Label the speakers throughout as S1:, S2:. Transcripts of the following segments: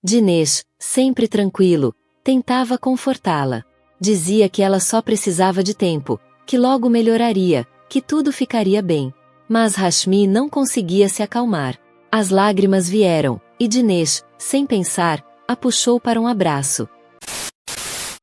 S1: Dinesh, sempre tranquilo, tentava confortá-la. Dizia que ela só precisava de tempo, que logo melhoraria, que tudo ficaria bem. Mas Rashmi não conseguia se acalmar. As lágrimas vieram, e Dinesh, sem pensar, a puxou para um abraço.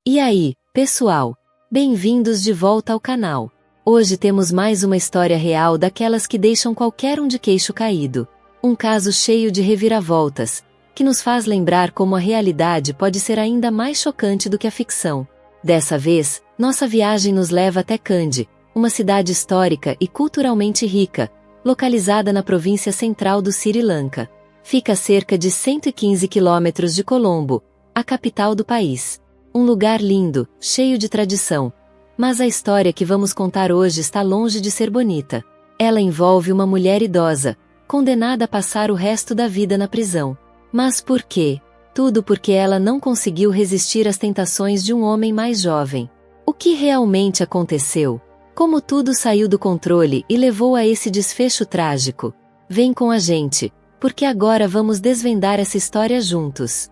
S1: E aí, pessoal? Bem-vindos de volta ao canal. Hoje temos mais uma história real daquelas que deixam qualquer um de queixo caído. Um caso cheio de reviravoltas, que nos faz lembrar como a realidade pode ser ainda mais chocante do que a ficção. Dessa vez, nossa viagem nos leva até Kandy, uma cidade histórica e culturalmente rica, localizada na província central do Sri Lanka. Fica a cerca de 115 quilômetros de Colombo, a capital do país. Um lugar lindo, cheio de tradição. Mas a história que vamos contar hoje está longe de ser bonita. Ela envolve uma mulher idosa, condenada a passar o resto da vida na prisão. Mas por quê? Tudo porque ela não conseguiu resistir às tentações de um homem mais jovem. O que realmente aconteceu? Como tudo saiu do controle e levou a esse desfecho trágico? Vem com a gente, porque agora vamos desvendar essa história juntos.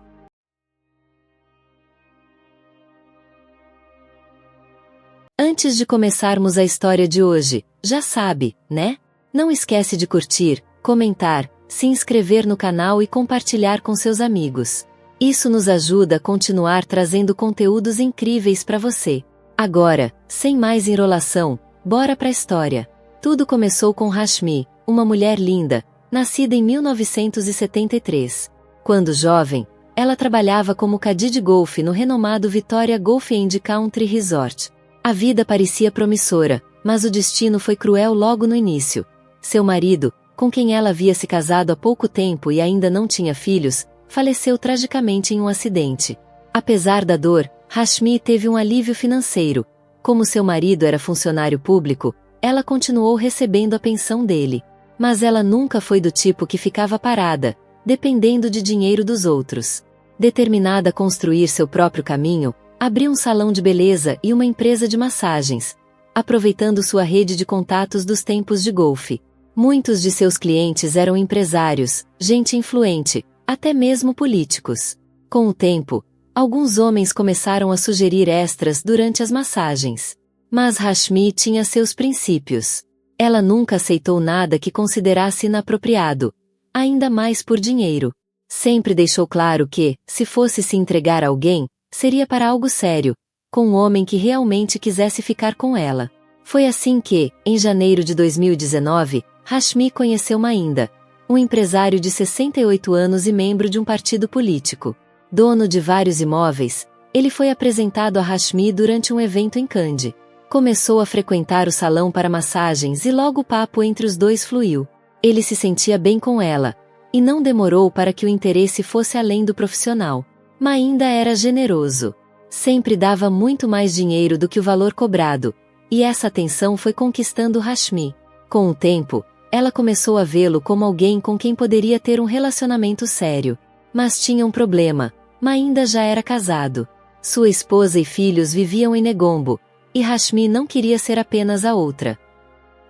S1: Antes de começarmos a história de hoje, já sabe, né? Não esquece de curtir, comentar, se inscrever no canal e compartilhar com seus amigos. Isso nos ajuda a continuar trazendo conteúdos incríveis para você. Agora, sem mais enrolação, bora pra história. Tudo começou com Rashmi, uma mulher linda, nascida em 1973. Quando jovem, ela trabalhava como caddy de golfe no renomado Victoria Golf and Country Resort. A vida parecia promissora, mas o destino foi cruel logo no início. Seu marido, com quem ela havia se casado há pouco tempo e ainda não tinha filhos, faleceu tragicamente em um acidente. Apesar da dor, Rashmi teve um alívio financeiro. Como seu marido era funcionário público, ela continuou recebendo a pensão dele. Mas ela nunca foi do tipo que ficava parada, dependendo de dinheiro dos outros. Determinada a construir seu próprio caminho, abriu um salão de beleza e uma empresa de massagens, aproveitando sua rede de contatos dos tempos de golfe. Muitos de seus clientes eram empresários, gente influente, até mesmo políticos. Com o tempo, alguns homens começaram a sugerir extras durante as massagens. Mas Rashmi tinha seus princípios. Ela nunca aceitou nada que considerasse inapropriado, ainda mais por dinheiro. Sempre deixou claro que, se fosse se entregar a alguém, seria para algo sério, com um homem que realmente quisesse ficar com ela. Foi assim que, em janeiro de 2019, Rashmi conheceu Mahinda, um empresário de 68 anos e membro de um partido político. Dono de vários imóveis, ele foi apresentado a Rashmi durante um evento em Kandy. Começou a frequentar o salão para massagens e logo o papo entre os dois fluiu. Ele se sentia bem com ela, e não demorou para que o interesse fosse além do profissional. Mahinda era generoso. Sempre dava muito mais dinheiro do que o valor cobrado, e essa atenção foi conquistando Rashmi. Com o tempo, ela começou a vê-lo como alguém com quem poderia ter um relacionamento sério. Mas tinha um problema: Mahinda já era casado. Sua esposa e filhos viviam em Negombo, e Rashmi não queria ser apenas a outra.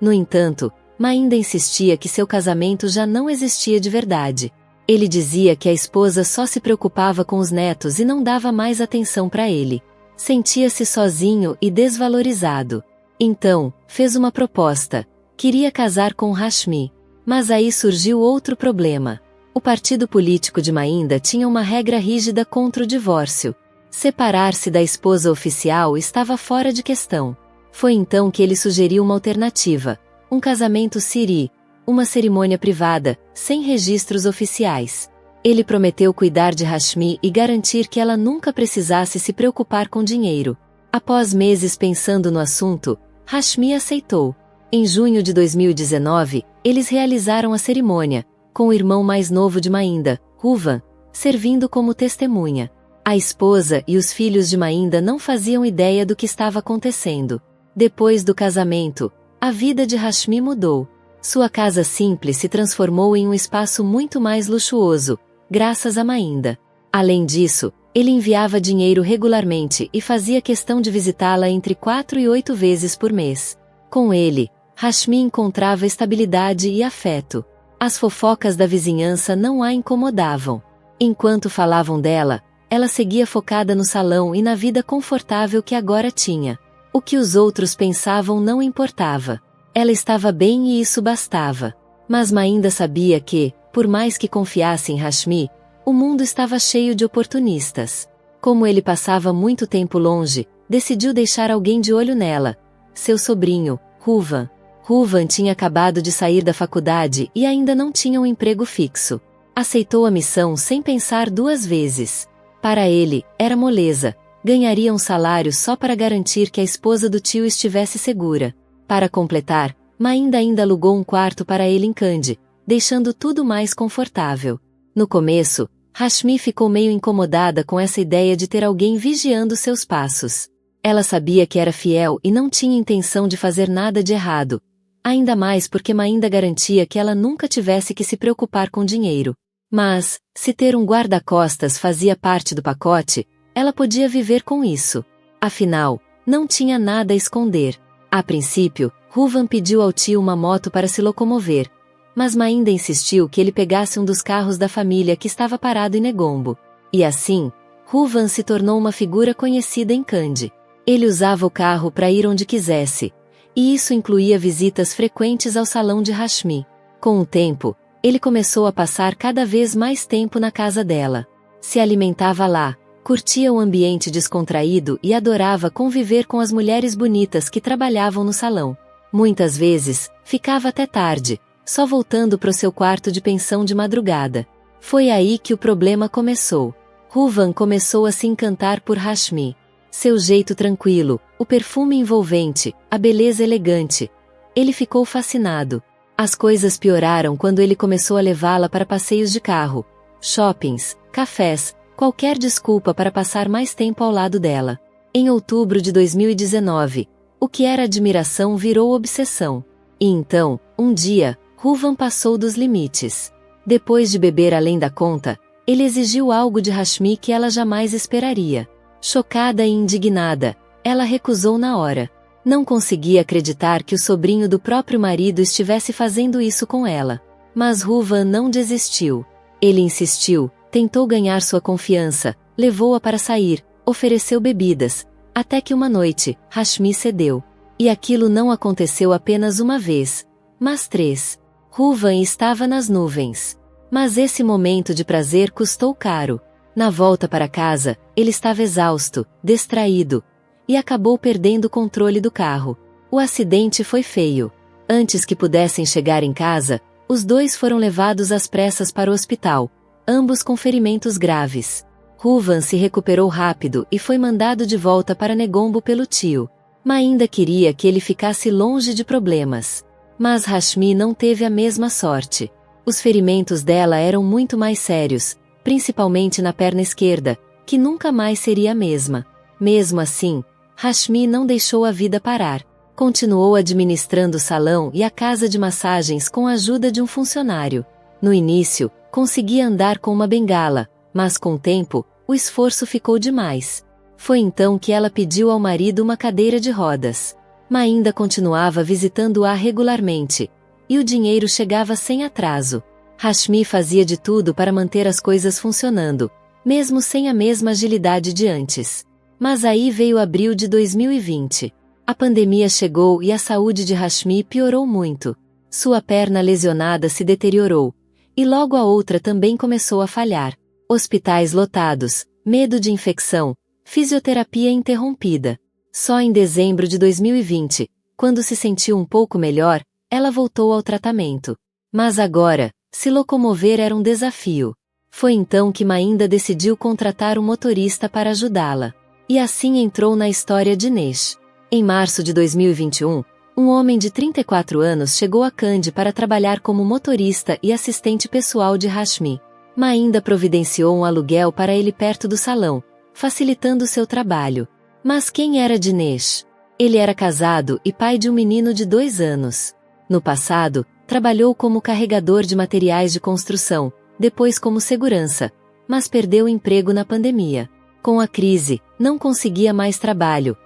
S1: No entanto, Mahinda insistia que seu casamento já não existia de verdade. Ele dizia que a esposa só se preocupava com os netos e não dava mais atenção para ele. Sentia-se sozinho e desvalorizado. Então, fez uma proposta. Queria casar com Rashmi. Mas aí surgiu outro problema. O partido político de Mahinda tinha uma regra rígida contra o divórcio. Separar-se da esposa oficial estava fora de questão. Foi então que ele sugeriu uma alternativa: um casamento siri, uma cerimônia privada, sem registros oficiais. Ele prometeu cuidar de Rashmi e garantir que ela nunca precisasse se preocupar com dinheiro. Após meses pensando no assunto, Rashmi aceitou. Em junho de 2019, eles realizaram a cerimônia, com o irmão mais novo de Mahinda, Ruvan, servindo como testemunha. A esposa e os filhos de Mahinda não faziam ideia do que estava acontecendo. Depois do casamento, a vida de Rashmi mudou. Sua casa simples se transformou em um espaço muito mais luxuoso, graças a Mahinda. Além disso, ele enviava dinheiro regularmente e fazia questão de visitá-la entre 4 e 8 vezes por mês. Com ele, Rashmi encontrava estabilidade e afeto. As fofocas da vizinhança não a incomodavam. Enquanto falavam dela, ela seguia focada no salão e na vida confortável que agora tinha. O que os outros pensavam não importava. Ela estava bem e isso bastava. Mas Mainda sabia que, por mais que confiasse em Rashmi, o mundo estava cheio de oportunistas. Como ele passava muito tempo longe, decidiu deixar alguém de olho nela. Seu sobrinho, Ruvan. Ruvan tinha acabado de sair da faculdade e ainda não tinha um emprego fixo. Aceitou a missão sem pensar duas vezes. Para ele, era moleza. Ganharia um salário só para garantir que a esposa do tio estivesse segura. Para completar, Mainda ainda alugou um quarto para ele em Kandy, deixando tudo mais confortável. No começo, Rashmi ficou meio incomodada com essa ideia de ter alguém vigiando seus passos. Ela sabia que era fiel e não tinha intenção de fazer nada de errado. Ainda mais porque Mainda garantia que ela nunca tivesse que se preocupar com dinheiro. Mas, se ter um guarda-costas fazia parte do pacote, ela podia viver com isso. Afinal, não tinha nada a esconder. A princípio, Ruvan pediu ao tio uma moto para se locomover, mas Mainda insistiu que ele pegasse um dos carros da família que estava parado em Negombo. E assim, Ruvan se tornou uma figura conhecida em Kandy. Ele usava o carro para ir onde quisesse, e isso incluía visitas frequentes ao salão de Rashmi. Com o tempo, ele começou a passar cada vez mais tempo na casa dela. Se alimentava lá, curtia o ambiente descontraído e adorava conviver com as mulheres bonitas que trabalhavam no salão. Muitas vezes, ficava até tarde, só voltando para o seu quarto de pensão de madrugada. Foi aí que o problema começou. Ruvan começou a se encantar por Rashmi. Seu jeito tranquilo, o perfume envolvente, a beleza elegante. Ele ficou fascinado. As coisas pioraram quando ele começou a levá-la para passeios de carro, shoppings, cafés, qualquer desculpa para passar mais tempo ao lado dela. Em outubro de 2019, o que era admiração virou obsessão. E então, um dia, Ruvan passou dos limites. Depois de beber além da conta, ele exigiu algo de Rashmi que ela jamais esperaria. Chocada e indignada, ela recusou na hora. Não conseguia acreditar que o sobrinho do próprio marido estivesse fazendo isso com ela. Mas Ruvan não desistiu. Ele insistiu, tentou ganhar sua confiança, levou-a para sair, ofereceu bebidas, até que uma noite, Rashmi cedeu. E aquilo não aconteceu apenas uma vez, mas 3. Ruvan estava nas nuvens. Mas esse momento de prazer custou caro. Na volta para casa, ele estava exausto, distraído, e acabou perdendo o controle do carro. O acidente foi feio. Antes que pudessem chegar em casa, os dois foram levados às pressas para o hospital, ambos com ferimentos graves. Ruvan se recuperou rápido e foi mandado de volta para Negombo pelo tio. Mainda queria que ele ficasse longe de problemas. Mas Rashmi não teve a mesma sorte. Os ferimentos dela eram muito mais sérios, principalmente na perna esquerda, que nunca mais seria a mesma. Mesmo assim, Rashmi não deixou a vida parar. Continuou administrando o salão e a casa de massagens com a ajuda de um funcionário. No início, conseguia andar com uma bengala, mas com o tempo, o esforço ficou demais. Foi então que ela pediu ao marido uma cadeira de rodas. Mainda continuava visitando-a regularmente, e o dinheiro chegava sem atraso. Rashmi fazia de tudo para manter as coisas funcionando, mesmo sem a mesma agilidade de antes. Mas aí veio abril de 2020. A pandemia chegou e a saúde de Rashmi piorou muito. Sua perna lesionada se deteriorou, e logo a outra também começou a falhar. Hospitais lotados, medo de infecção, fisioterapia interrompida. Só em dezembro de 2020, quando se sentiu um pouco melhor, ela voltou ao tratamento. Mas agora, se locomover era um desafio. Foi então que Mainda decidiu contratar um motorista para ajudá-la. E assim entrou na história de Nesh. Em março de 2021, um homem de 34 anos chegou a Kandy para trabalhar como motorista e assistente pessoal de Rashmi. Mainda providenciou um aluguel para ele perto do salão, facilitando seu trabalho. Mas quem era Dinesh? Ele era casado e pai de um menino de 2 anos. No passado, trabalhou como carregador de materiais de construção, depois como segurança, mas perdeu o emprego na pandemia. Com a crise, não conseguia mais trabalho.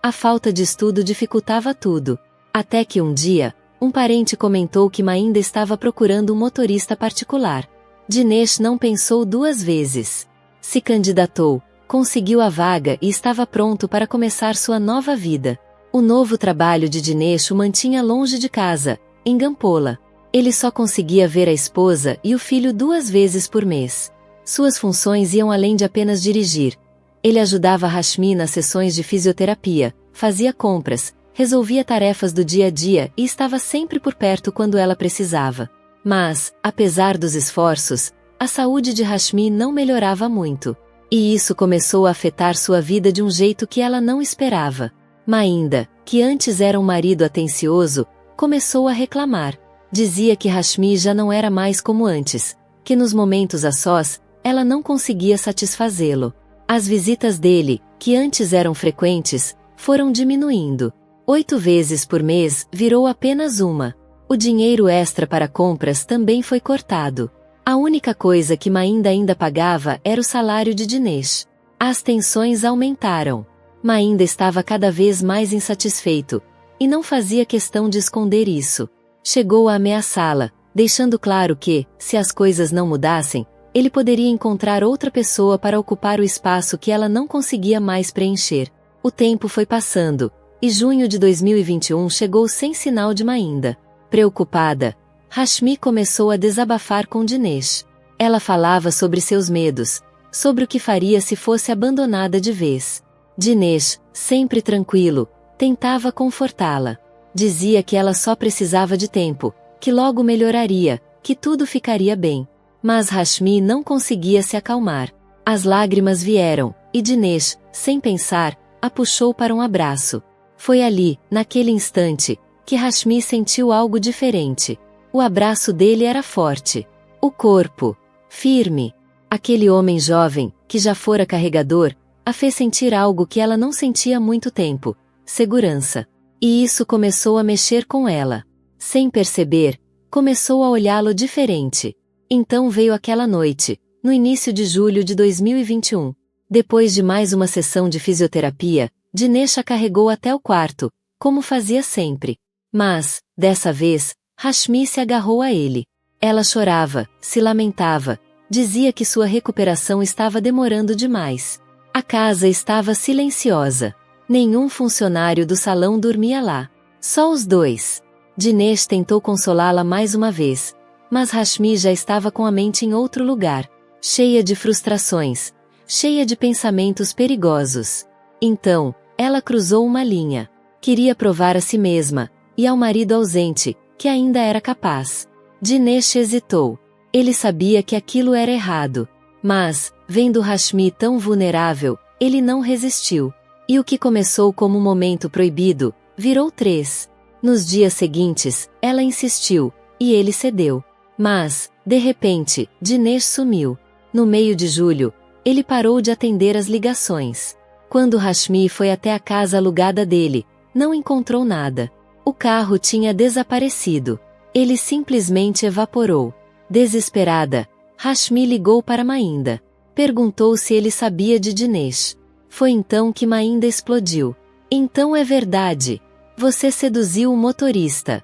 S1: A falta de estudo dificultava tudo. Até que um dia, um parente comentou que Mainda estava procurando um motorista particular. Dinesh não pensou duas vezes. Se candidatou, conseguiu a vaga e estava pronto para começar sua nova vida. O novo trabalho de Dinesh o mantinha longe de casa, em Gampola. Ele só conseguia ver a esposa e o filho 2 vezes por mês. Suas funções iam além de apenas dirigir. Ele ajudava Rashmi nas sessões de fisioterapia, fazia compras, resolvia tarefas do dia a dia e estava sempre por perto quando ela precisava. Mas, apesar dos esforços, a saúde de Rashmi não melhorava muito. E isso começou a afetar sua vida de um jeito que ela não esperava. Mainda, que antes era um marido atencioso, começou a reclamar. Dizia que Rashmi já não era mais como antes, que nos momentos a sós, ela não conseguia satisfazê-lo. As visitas dele, que antes eram frequentes, foram diminuindo. 8 vezes por mês virou apenas uma. O dinheiro extra para compras também foi cortado. A única coisa que Mainda ainda pagava era o salário de Dinesh. As tensões aumentaram. Mainda estava cada vez mais insatisfeito, e não fazia questão de esconder isso. Chegou a ameaçá-la, deixando claro que, se as coisas não mudassem, ele poderia encontrar outra pessoa para ocupar o espaço que ela não conseguia mais preencher. O tempo foi passando, e junho de 2021 chegou sem sinal de Mainda. Preocupada, Rashmi começou a desabafar com Dinesh. Ela falava sobre seus medos, sobre o que faria se fosse abandonada de vez. Dinesh, sempre tranquilo, tentava confortá-la. Dizia que ela só precisava de tempo, que logo melhoraria, que tudo ficaria bem. Mas Rashmi não conseguia se acalmar. As lágrimas vieram, e Dinesh, sem pensar, a puxou para um abraço. Foi ali, naquele instante, que Rashmi sentiu algo diferente. O abraço dele era forte. O corpo, firme. Aquele homem jovem, que já fora carregador, a fez sentir algo que ela não sentia há muito tempo: segurança. E isso começou a mexer com ela. Sem perceber, começou a olhá-lo diferente. Então veio aquela noite, no início de julho de 2021. Depois de mais uma sessão de fisioterapia, Dinesh a carregou até o quarto, como fazia sempre. Mas, dessa vez, Rashmi se agarrou a ele. Ela chorava, se lamentava, dizia que sua recuperação estava demorando demais. A casa estava silenciosa. Nenhum funcionário do salão dormia lá. Só os dois. Dinesh tentou consolá-la mais uma vez, mas Rashmi já estava com a mente em outro lugar, cheia de frustrações, cheia de pensamentos perigosos. Então, ela cruzou uma linha. Queria provar a si mesma, e ao marido ausente, que ainda era capaz. Dinesh hesitou. Ele sabia que aquilo era errado. Mas, vendo Rashmi tão vulnerável, ele não resistiu. E o que começou como um momento proibido, virou 3. Nos dias seguintes, ela insistiu, e ele cedeu. Mas, de repente, Dinesh sumiu. No meio de julho, ele parou de atender as ligações. Quando Rashmi foi até a casa alugada dele, não encontrou nada. O carro tinha desaparecido. Ele simplesmente evaporou. Desesperada, Rashmi ligou para Mainda. Perguntou se ele sabia de Dinesh. Foi então que Mainda explodiu. Então é verdade. Você seduziu o motorista.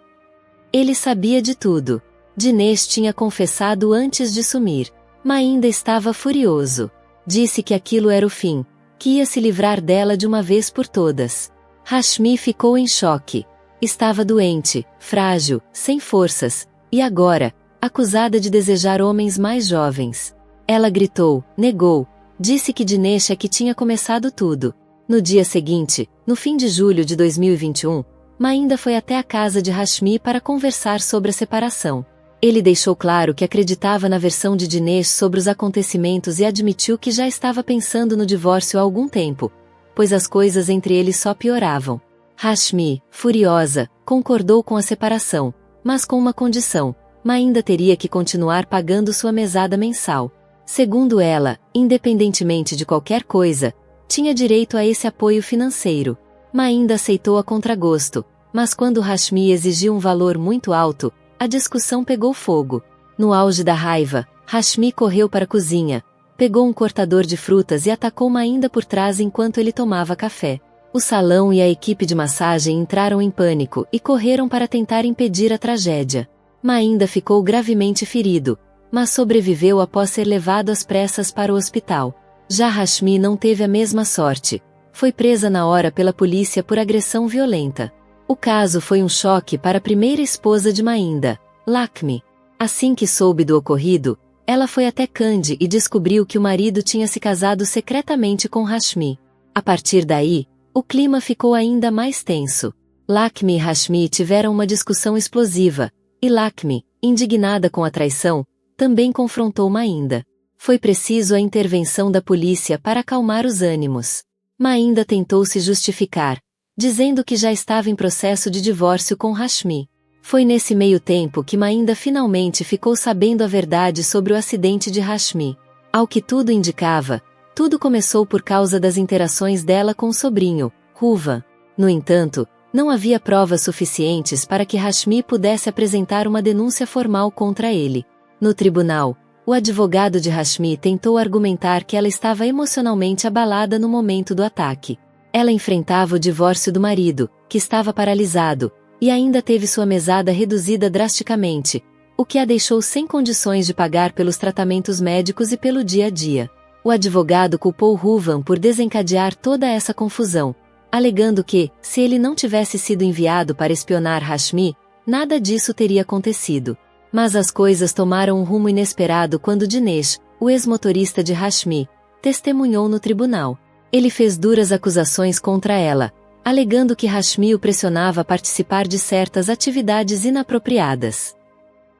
S1: Ele sabia de tudo. Dinesh tinha confessado antes de sumir. Mainda estava furioso. Disse que aquilo era o fim, que ia se livrar dela de uma vez por todas. Rashmi ficou em choque. Estava doente, frágil, sem forças, e agora, acusada de desejar homens mais jovens. Ela gritou, negou, disse que Dinesh é que tinha começado tudo. No dia seguinte, no fim de julho de 2021, Mainda foi até a casa de Rashmi para conversar sobre a separação. Ele deixou claro que acreditava na versão de Dinesh sobre os acontecimentos e admitiu que já estava pensando no divórcio há algum tempo, pois as coisas entre eles só pioravam. Rashmi, furiosa, concordou com a separação, mas com uma condição: Mainda teria que continuar pagando sua mesada mensal. Segundo ela, independentemente de qualquer coisa, tinha direito a esse apoio financeiro. Mainda aceitou a contragosto, mas quando Rashmi exigiu um valor muito alto, a discussão pegou fogo. No auge da raiva, Rashmi correu para a cozinha, pegou um cortador de frutas e atacou Mainda por trás enquanto ele tomava café. O salão e a equipe de massagem entraram em pânico e correram para tentar impedir a tragédia. Mainda ficou gravemente ferido, mas sobreviveu após ser levado às pressas para o hospital. Já Rashmi não teve a mesma sorte. Foi presa na hora pela polícia por agressão violenta. O caso foi um choque para a primeira esposa de Mahinda, Lakshmi. Assim que soube do ocorrido, ela foi até Candy e descobriu que o marido tinha se casado secretamente com Rashmi. A partir daí, o clima ficou ainda mais tenso. Lakshmi e Rashmi tiveram uma discussão explosiva, e Lakshmi, indignada com a traição, também confrontou Mahinda. Foi preciso a intervenção da polícia para acalmar os ânimos. Mahinda tentou se justificar, dizendo que já estava em processo de divórcio com Rashmi. Foi nesse meio tempo que Mahinda finalmente ficou sabendo a verdade sobre o acidente de Rashmi. Ao que tudo indicava, tudo começou por causa das interações dela com o sobrinho, Ruvan. No entanto, não havia provas suficientes para que Rashmi pudesse apresentar uma denúncia formal contra ele. No tribunal, o advogado de Rashmi tentou argumentar que ela estava emocionalmente abalada no momento do ataque. Ela enfrentava o divórcio do marido, que estava paralisado, e ainda teve sua mesada reduzida drasticamente, o que a deixou sem condições de pagar pelos tratamentos médicos e pelo dia a dia. O advogado culpou Ruvan por desencadear toda essa confusão, alegando que, se ele não tivesse sido enviado para espionar Rashmi, nada disso teria acontecido. Mas as coisas tomaram um rumo inesperado quando Dinesh, o ex-motorista de Rashmi, testemunhou no tribunal. Ele fez duras acusações contra ela, alegando que Rashmi o pressionava a participar de certas atividades inapropriadas.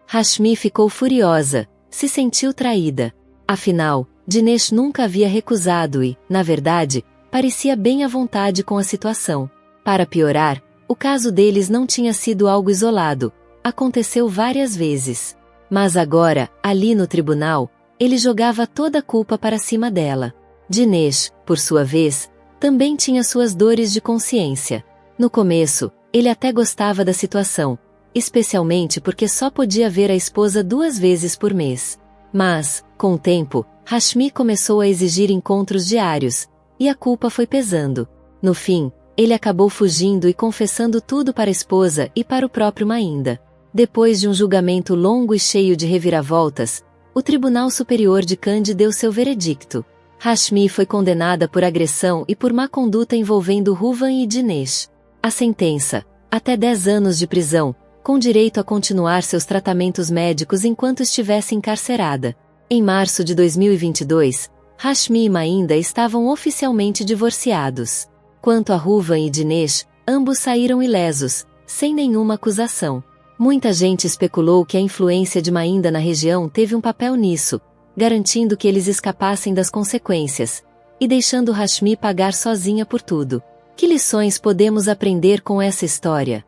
S1: Rashmi ficou furiosa, se sentiu traída. Afinal, Dinesh nunca havia recusado e, na verdade, parecia bem à vontade com a situação. Para piorar, o caso deles não tinha sido algo isolado. Aconteceu várias vezes. Mas agora, ali no tribunal, ele jogava toda a culpa para cima dela. Dinesh, por sua vez, também tinha suas dores de consciência. No começo, ele até gostava da situação, especialmente porque só podia ver a esposa 2 vezes por mês. Mas, com o tempo, Rashmi começou a exigir encontros diários, e a culpa foi pesando. No fim, ele acabou fugindo e confessando tudo para a esposa e para o próprio Mahinda. Depois de um julgamento longo e cheio de reviravoltas, o Tribunal Superior de Kandy deu seu veredicto. Rashmi foi condenada por agressão e por má conduta envolvendo Ruvan e Dinesh. A sentença, até 10 anos de prisão, com direito a continuar seus tratamentos médicos enquanto estivesse encarcerada. Em março de 2022, Rashmi e Mahinda estavam oficialmente divorciados. Quanto a Ruvan e Dinesh, ambos saíram ilesos, sem nenhuma acusação. Muita gente especulou que a influência de Mahinda na região teve um papel nisso, garantindo que eles escapassem das consequências, e deixando Rashmi pagar sozinha por tudo. Que lições podemos aprender com essa história?